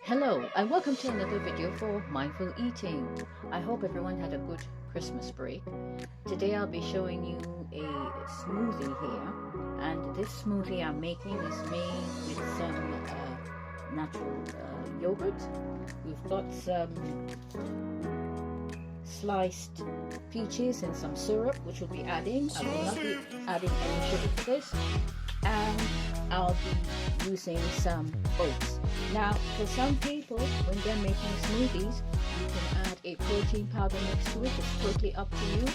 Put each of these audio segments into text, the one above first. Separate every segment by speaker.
Speaker 1: Hello and welcome to another video for mindful eating. I hope everyone had a good Christmas break. Today I'll be showing you a smoothie here, and this smoothie I'm making is made with some natural yogurt. We've got some sliced peaches and some syrup which we'll be adding. I will not be adding any sugar to this, and I'll be using some oats. Now, for some people, when they're making smoothies, you can add a protein powder next to it. It's totally up to you,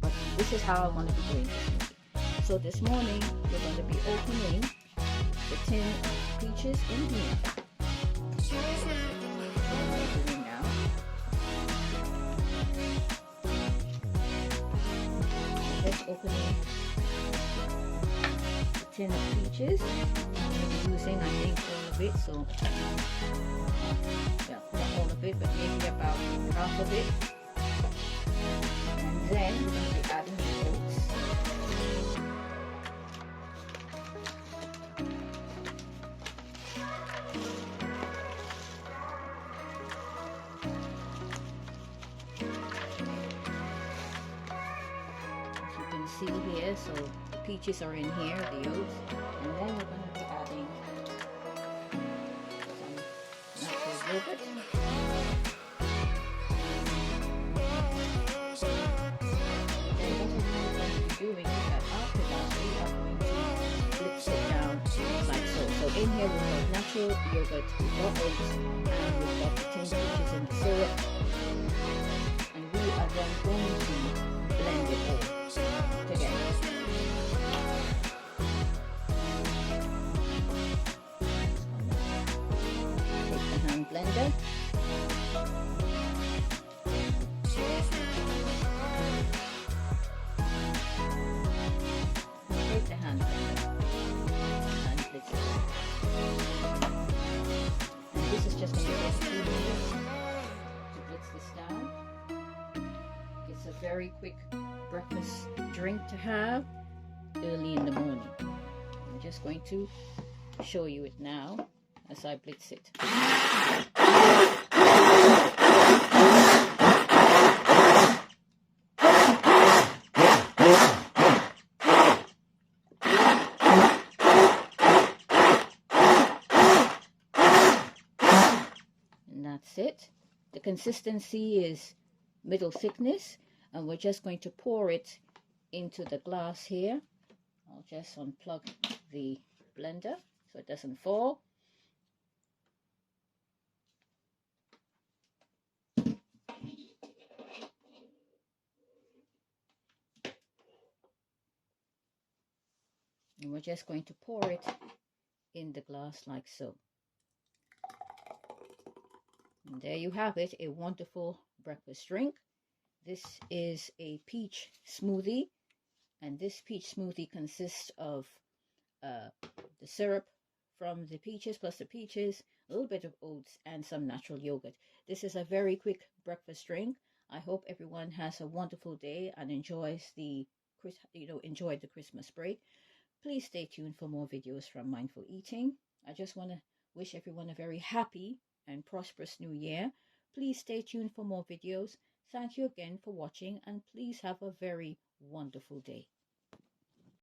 Speaker 1: but this is how I want to be doing this smoothie. So this morning, we're going to be opening the tin of peaches in here. Just opening the tin of peaches. I'm using, I think, all of it, so yeah, not all of it, but maybe about half of it. And then we're going to be adding the oats. As you can see here, so the peaches are in here, the oats, and then we're going to be adding some natural yogurt. Then what we're going to be doing is that after that we are going to blitz it down like so. So in here we've got natural yogurt, we've got oats, and we've got the tin peaches and the syrup, and we are then going to blend it all together. Blender. Take the hand blender and blitz it. And this is just going to take a few minutes to blitz this down. It's a very quick breakfast drink to have early in the morning. I'm just going to show you it now as I blitz it. And that's it. The consistency is middle thickness, and we're just going to pour it into the glass here. I'll just unplug the blender so it doesn't fall. And we're just going to pour it in the glass like so. And there you have it, a wonderful breakfast drink. This is a peach smoothie, and this peach smoothie consists of the syrup from the peaches, plus the peaches, a little bit of oats, and some natural yogurt. This is a very quick breakfast drink. I hope everyone has a wonderful day and enjoyed the Christmas break. Please stay tuned for more videos from Mindful Eating. I just want to wish everyone a very happy and prosperous new year. Please stay tuned for more videos. Thank you again for watching, and please have a very wonderful day.